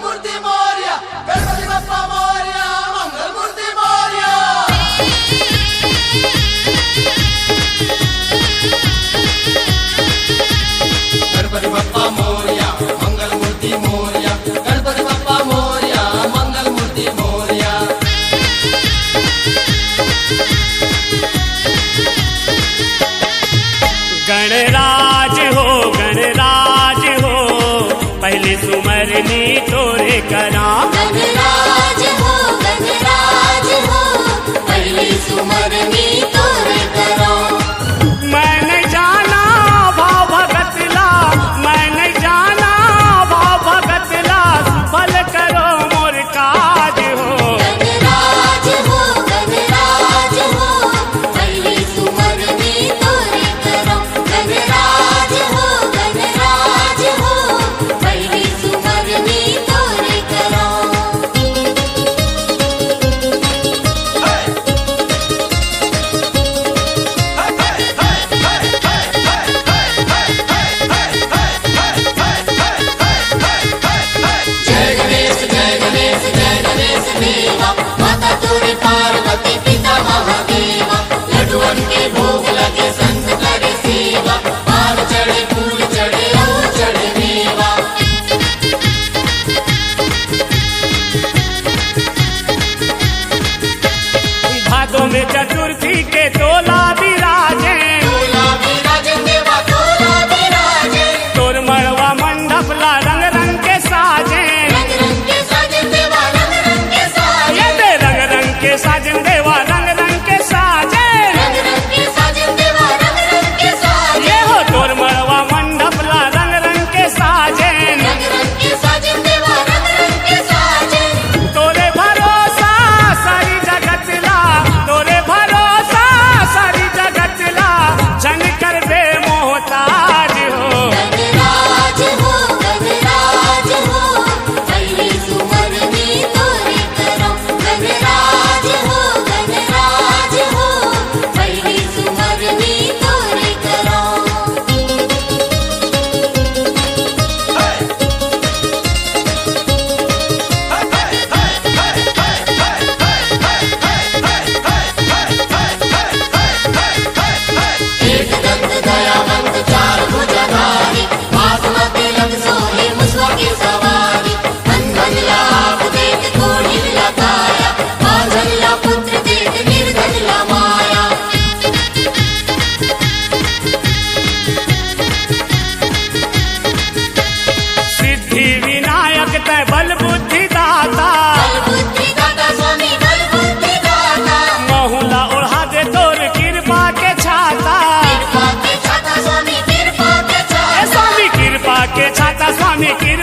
मूर्ती मोरया, गणपती बाप्पा मोरया, मंगल मूर्ती मोरया। गणपती बाप्पा मोरया, मंगल मूर्ती मोरया, गणपती बाप्पा मोरया, मंगल मूर्ती मोरया। गणराज हो पहले सुमरनी तोरे करा। गणराज हो पहले सुमरनी तोरे करा। मैं नहीं जाना भाव भगतला, मैं नहीं जाना भाव भगतला, सुफल करो मोर काज हो। गणराज हो पहले सुमरनी तोरे करा। गणराज हो पहले सुमरनी तोरे करा। जय गणेश देवा, माता तोरे पार्वती पिता महादेवा। लड्डुअन के भोग लगे संत करे सेवा, पान चढ़े फूल चढ़े और चढ़े मेवा। भादों में चतुर्थी के तोला विराजे, तोला विराजे देवा तोला विराजे। तोर मड़वा मंडप ला रंग रंग के साजे। रंग रंग के साजन देवा रंग रंग के साजे। ये दे रंग रंग के साजन देवा रंग रंग के साजे। रंग रंग के साजन देवा रंग रंग के साजे। ये हो तोर मड़वा मंडप ला रंग रंग के साजे। रंग रंग के साजन देवा रंग रंग के साजे। तोरे भरोसा सारी जगत ला, तोरे भरोसा सारी जगत ला, जन कर दे मोहताज हो। गणराज हो पहले सुमरनी तोरे करा। गणराज हो पहले सुमरनी तोरे करा। एक दंत दयावंत चार भुजधारी, हाथ में तिलक सोहे मुसवा की सवारी। अंधन ला आप देख कोढ़िन ला काया, बांझन ला पुत्र देख निर्धन ला माया। सिद्धि विनायक तय बल बुद्धि दाता, बल बुद्धि दाता स्वामी बल बुद्धि दाता। महुला ओढ़ा दे तोर कृपा के छाता। कृपा के छाता स्वामी कृपा के ए छाता। स्वामी कृपा के छाता, स्वामी कृपा